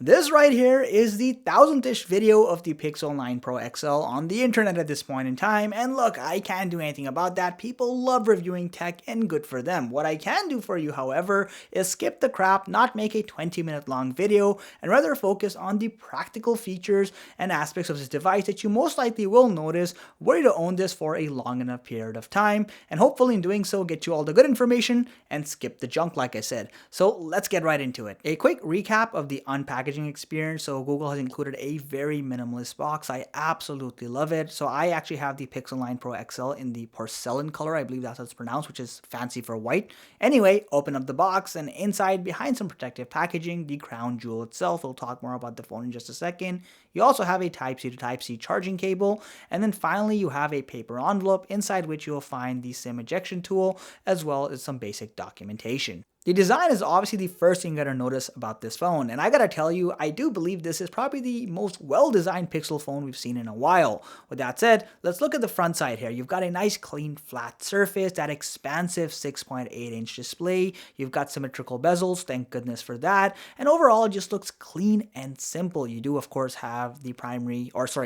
This right here is the 1000th-ish video of the Pixel 9 Pro XL on the internet at this point in time, and look, I can't do anything about that. People love reviewing tech, and good for them. What I can do for you, however, is skip the crap, not make a 20-minute long video, and rather focus on the practical features and aspects of this device that you most likely will notice were you to own this for a long enough period of time, and hopefully in doing so get you all the good information and skip the junk like I said. So let's get right into it. A quick recap of the unpackaging experience. So Google has included a very minimalist box. I absolutely love it. So I actually have the Pixel 9 Pro XL in the porcelain color. I believe that's how it's pronounced, which is fancy for white. Anyway, open up the box, and inside, behind some protective packaging, the crown jewel itself. We'll talk more about the phone in just a second. You also have a Type-C to Type-C charging cable, and then finally you have a paper envelope inside which you will find the SIM ejection tool as well as some basic documentation. The design is obviously the first thing you're going to notice about this phone, and I gotta tell you, I do believe this is probably the most well-designed Pixel phone we've seen in a while. With that said, let's look at the front side here. You've got a nice clean flat surface, that expansive 6.8-inch display, you've got symmetrical bezels, thank goodness for that, and overall it just looks clean and simple. You do of course have the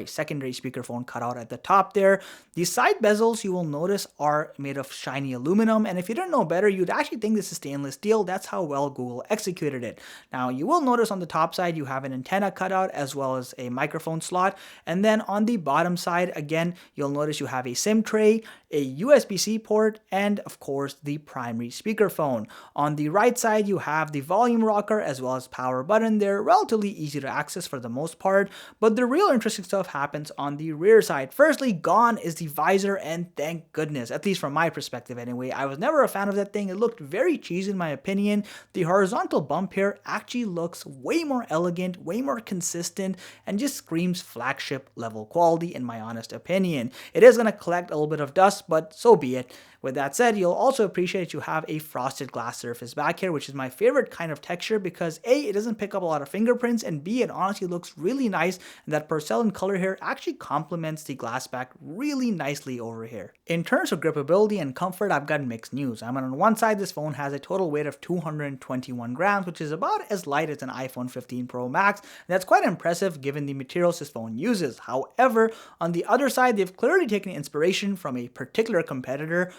secondary speakerphone cut out at the top there. The side bezels you will notice are made of shiny aluminum, and if you didn't know better, you'd actually think this is stainless steel. That's how well Google executed it. Now you will notice on the top side you have an antenna cutout as well as a microphone slot, and then on the bottom side again you'll notice you have a SIM tray, a USB-C port, and of course the primary speakerphone. On the right side you have the volume rocker as well as power button. They're relatively easy to access for the most part, but the real interesting stuff happens on the rear side. Firstly, gone is the visor, and thank goodness, at least from my perspective anyway. I was never a fan of that thing. It looked very cheesy in my opinion. The horizontal bump here actually looks way more elegant, way more consistent, and just screams flagship level quality in my honest opinion. It is going to collect a little bit of dust, but so be it. With that said, you'll also appreciate you have a frosted glass surface back here, which is my favorite kind of texture because A, it doesn't pick up a lot of fingerprints, and B, it honestly looks really nice, and that porcelain color here actually complements the glass back really nicely over here. In terms of gripability and comfort, I've got mixed news. On one side, this phone has a total weight of 221 grams, which is about as light as an iPhone 15 Pro Max, and that's quite impressive given the materials this phone uses. However, on the other side, they've clearly taken inspiration from a particular competitor,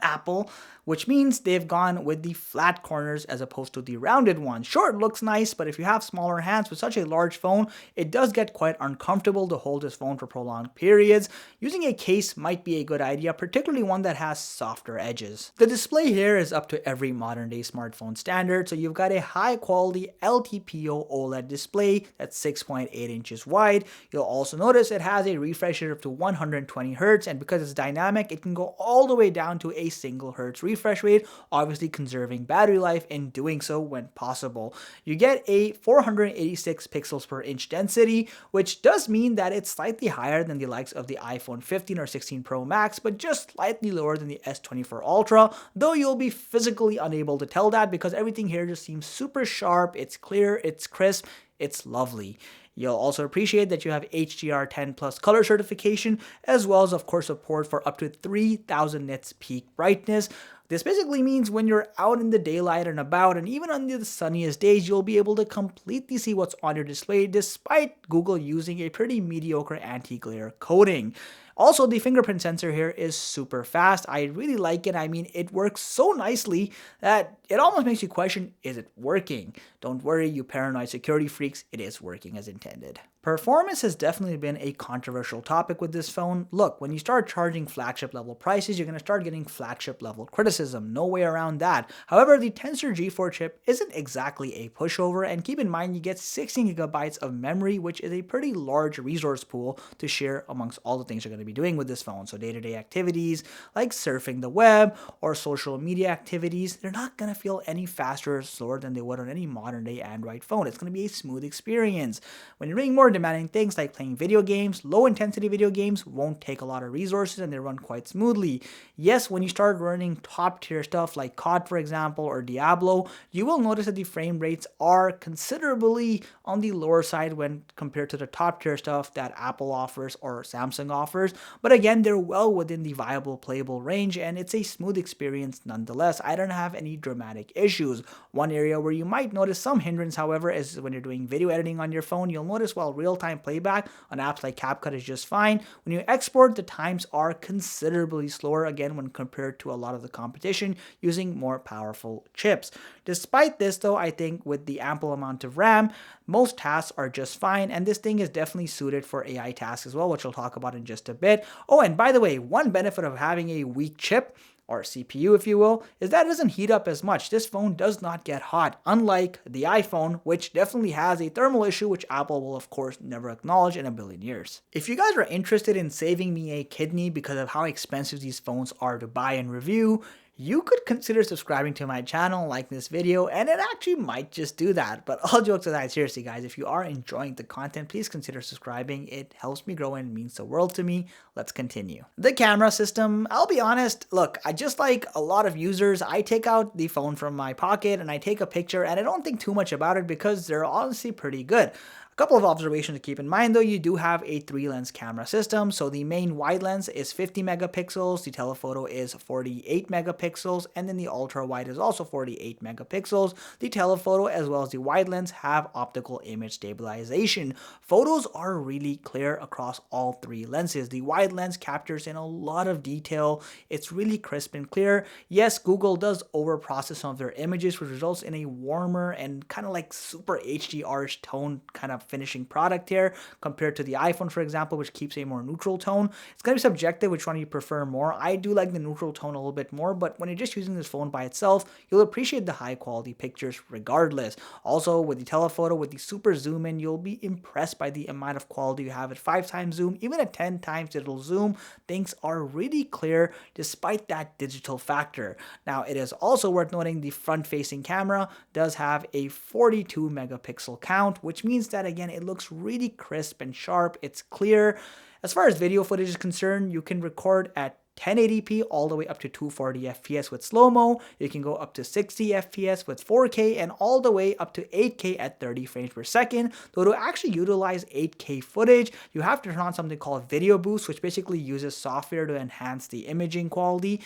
Apple, which means they've gone with the flat corners as opposed to the rounded ones. Sure, it looks nice, but if you have smaller hands with such a large phone, it does get quite uncomfortable to hold this phone for prolonged periods. Using a case might be a good idea, particularly one that has softer edges. The display here is up to every modern day smartphone standard, so you've got a high quality LTPO OLED display that's 6.8 inches wide. You'll also notice it has a refresh rate up to 120 Hz, and because it's dynamic, it can go all the way down to a single Hertz refresh rate, obviously conserving battery life in doing so when possible. You get a 486 pixels per inch density, which does mean that it's slightly higher than the likes of the iPhone 15 or 16 Pro Max, but just slightly lower than the S24 Ultra, though you'll be physically unable to tell that because everything here just seems super sharp, it's clear, it's crisp, it's lovely. You'll also appreciate that you have HDR10 plus color certification, as well as of course support for up to 3000 nits peak brightness. This basically means when you're out in the daylight and about, and even on the sunniest days, you'll be able to completely see what's on your display despite Google using a pretty mediocre anti-glare coating. Also, the fingerprint sensor here is super fast. I really like it. It works so nicely that it almost makes you question, is it working? Don't worry, you paranoid security freaks, it is working as intended. Performance has definitely been a controversial topic with this phone. Look, when you start charging flagship level prices, you're going to start getting flagship level criticism. No way around that. However, the Tensor G4 chip isn't exactly a pushover, and keep in mind you get 16 gigabytes of memory, which is a pretty large resource pool to share amongst all the things you're going to be doing with this phone. So day-to-day activities like surfing the web or social media activities, they're not going to feel any faster or slower than they would on any modern day Android phone. It's going to be a smooth experience. When you're doing more demanding things like playing video games, low intensity video games won't take a lot of resources and they run quite smoothly. Yes, when you start running top tier stuff like COD for example or Diablo, you will notice that the frame rates are considerably on the lower side when compared to the top tier stuff that Apple offers or Samsung offers. but again, they're well within the viable playable range and it's a smooth experience nonetheless. I don't have any dramatic issues. One area where you might notice some hindrance, however, is when you're doing video editing on your phone. You'll notice while real-time playback on apps like CapCut is just fine, when you export, the times are considerably slower again when compared to a lot of the competition using more powerful chips. Despite this though, I think with the ample amount of RAM, most tasks are just fine, and this thing is definitely suited for AI tasks as well, which we'll talk about in just a bit. Oh, and by the way, one benefit of having a weak chip, or CPU if you will, is that it doesn't heat up as much. This phone does not get hot, unlike the iPhone, which definitely has a thermal issue, which Apple will of course never acknowledge in a billion years. If you guys are interested in saving me a kidney because of how expensive these phones are to buy and review, you could consider subscribing to my channel, like this video, and it actually might just do that. But all jokes aside, seriously guys, if you are enjoying the content, please consider subscribing. It helps me grow and means the world to me. Let's continue. The camera system, I'll be honest, look, I just like a lot of users, I take out the phone from my pocket and I take a picture and I don't think too much about it because they're honestly pretty good. A couple of observations to keep in mind though, you do have a 3-lens camera system. So the main wide lens is 50 megapixels, the telephoto is 48 megapixels, and then the ultra wide is also 48 megapixels. The telephoto as well as the wide lens have optical image stabilization. Photos are really clear across all 3 lenses. The wide lens captures in a lot of detail. It's really crisp and clear. Yes, Google does overprocess some of their images, which results in a warmer and kind of like super HDR-ish tone kind of finishing product here compared to the iPhone, for example, which keeps a more neutral tone. It's going to be subjective which one you prefer more. I do like the neutral tone a little bit more, but when you're just using this phone by itself, you'll appreciate the high quality pictures regardless. Also, with the telephoto, with the super zoom in, you'll be impressed by the amount of quality you have at 5 times zoom, even at 10 times digital zoom. Things are really clear despite that digital factor. Now, it is also worth noting the front-facing camera does have a 42 megapixel count, which means that again, it looks really crisp and sharp. It's clear. As far as video footage is concerned, you can record at 1080p all the way up to 240 FPS with slow-mo. You can go up to 60 FPS with 4K and all the way up to 8K at 30 frames per second. Though to actually utilize 8K footage, you have to turn on something called Video Boost, which basically uses software to enhance the imaging quality.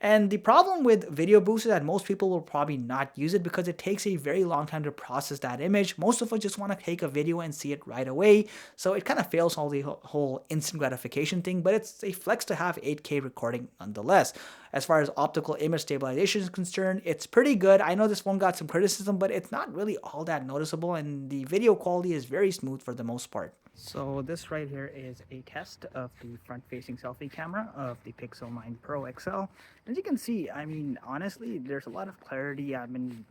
And the problem with Video Boost is that most people will probably not use it because it takes a very long time to process that image. Most of us just want to take a video and see it right away. So it kind of fails all the whole instant gratification thing, but it's a flex to have 8K recording nonetheless. As far as optical image stabilization is concerned, it's pretty good. I know this phone got some criticism, but it's not really all that noticeable, and the video quality is very smooth for the most part. So this right here is a test of the front-facing selfie camera of the Pixel 9 Pro XL. As you can see, I mean, honestly, there's a lot of clarity. I'm in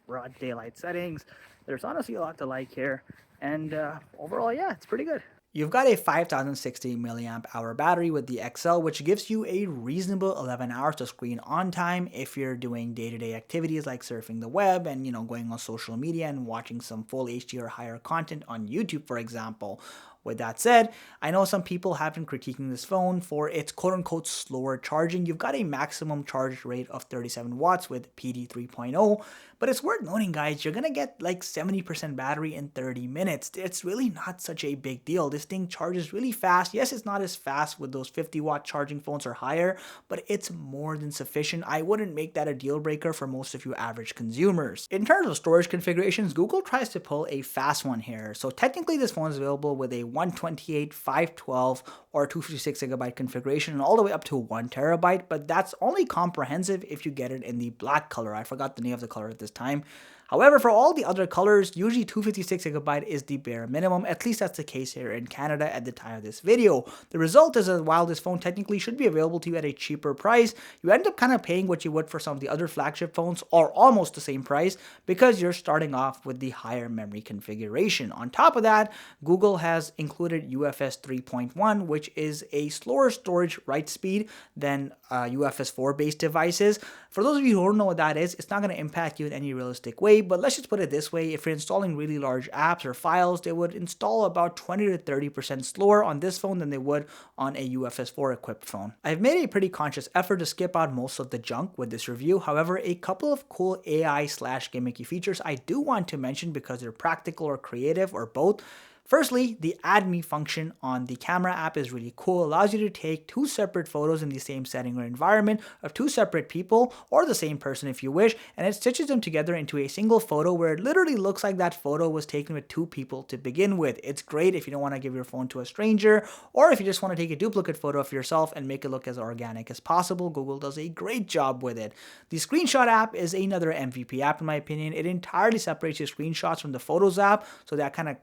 broad daylight settings. There's honestly a lot to like here. And overall, yeah, it's pretty good. You've got a 5060 milliamp hour battery with the XL, which gives you a reasonable 11 hours of screen on time if you're doing day-to-day activities like surfing the web and, you know, going on social media and watching some full HD or higher content on YouTube, for example. With that said, I know some people have been critiquing this phone for its quote-unquote slower charging. You've got a maximum charge rate of 37 watts with PD 3.0, but it's worth noting, guys, you're gonna get like 70% battery in 30 minutes. It's really not such a big deal. This thing charges really fast. Yes, it's not as fast with those 50-watt charging phones or higher, but it's more than sufficient. I wouldn't make that a deal breaker for most of you average consumers. In terms of storage configurations, Google tries to pull a fast one here. So technically this phone is available with a 128, 512, or 256 gigabyte configuration, and all the way up to 1 terabyte, but that's only comprehensive if you get it in the black color. I forgot the name of the color at this time. However, for all the other colors, usually 256 gigabyte is the bare minimum. At least that's the case here in Canada at the time of this video. The result is that while this phone technically should be available to you at a cheaper price, you end up kind of paying what you would for some of the other flagship phones, or almost the same price, because you're starting off with the higher memory configuration. On top of that, Google has included UFS 3.1, which is a slower storage write speed than UFS 4 based devices. For those of you who don't know what that is, it's not going to impact you in any realistic way, but let's just put it this way. If you're installing really large apps or files, they would install about 20 to 30% slower on this phone than they would on a UFS 4 equipped phone. I've made a pretty conscious effort to skip out most of the junk with this review. However, a couple of cool AI/gimmicky features I do want to mention because they're practical or creative or both. Firstly, the Add Me function on the camera app is really cool. It allows you to take two separate photos in the same setting or environment of two separate people or the same person if you wish, and it stitches them together into a single photo where it literally looks like that photo was taken with two people to begin with. It's great if you don't want to give your phone to a stranger, or if you just want to take a duplicate photo of yourself and make it look as organic as possible. Google does a great job with it. The Screenshot app is another MVP app in my opinion. It entirely separates your screenshots from the Photos app, so that kind of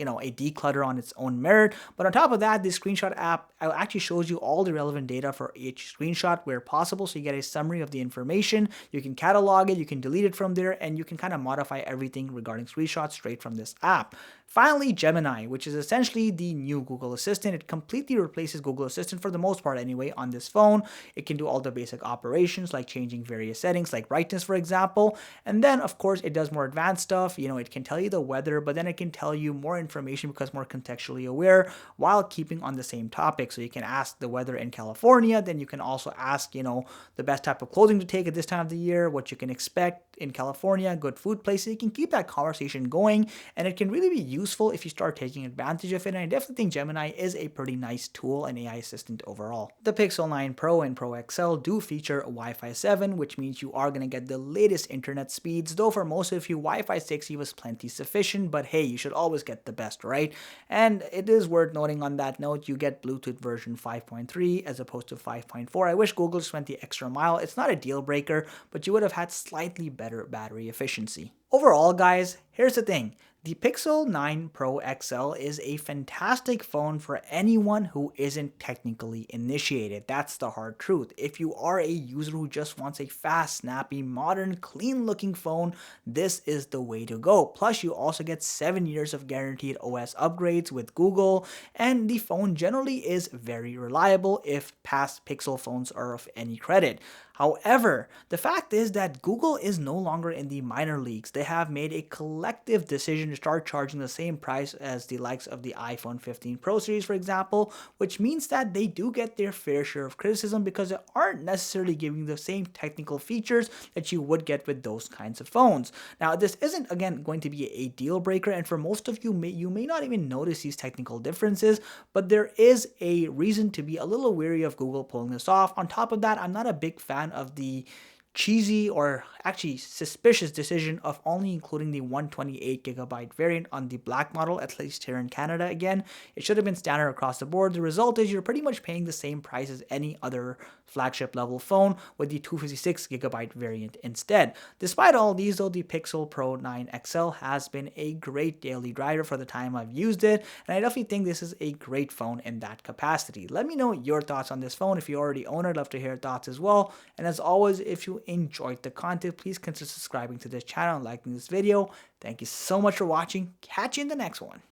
a declutter on its own merit. But on top of that, the Screenshot app actually shows you all the relevant data for each screenshot where possible, so you get a summary of the information. You can catalog it, you can delete it from there, and you can kind of modify everything regarding screenshots straight from this app. Finally, Gemini, which is essentially the new Google Assistant. It completely replaces Google Assistant for the most part anyway on this phone. It can do all the basic operations like changing various settings like brightness, for example. And then, of course, it does more advanced stuff. It can tell you the weather, but then it can tell you more information because more contextually aware while keeping on the same topic. So you can ask the weather in California, then you can also ask, the best type of clothing to take at this time of the year, what you can expect in California, good food places. You can keep that conversation going, and it can really be useful if you start taking advantage of it. And I definitely think Gemini is a pretty nice tool and AI assistant overall. The Pixel 9 Pro and Pro XL do feature Wi-Fi 7, which means you are going to get the latest internet speeds, though for most of you Wi-Fi 6E was plenty sufficient, but hey, you should always get the best, right? And it is worth noting on that note, you get Bluetooth version 5.3 as opposed to 5.4. I wish Google just went the extra mile. It's not a deal breaker, but you would have had slightly better battery efficiency. Overall, guys, here's the thing. The Pixel 9 Pro XL is a fantastic phone for anyone who isn't technically initiated. That's the hard truth. If you are a user who just wants a fast, snappy, modern, clean-looking phone, this is the way to go. Plus, you also get 7 years of guaranteed OS upgrades with Google, and the phone generally is very reliable if past Pixel phones are of any credit. However, the fact is that Google is no longer in the minor leagues. They have made a collective decision to start charging the same price as the likes of the iPhone 15 Pro series, for example, which means that they do get their fair share of criticism because they aren't necessarily giving the same technical features that you would get with those kinds of phones. Now, this isn't, again, going to be a deal breaker, and for most of you, you may not even notice these technical differences, but there is a reason to be a little wary of Google pulling this off. On top of that, I'm not a big fan of the cheesy or actually suspicious decision of only including the 128GB variant on the black model, at least here in Canada. Again, it should have been standard across the board. The result is you're pretty much paying the same price as any other flagship level phone with the 256GB variant instead. Despite all these though, the Pixel Pro 9 XL has been a great daily driver for the time I've used it, and I definitely think this is a great phone in that capacity. Let me know your thoughts on this phone. If you already own it, I'd love to hear your thoughts as well. And as always, if you enjoyed the content, please consider subscribing to this channel and liking this video. Thank you so much for watching. Catch you in the next one.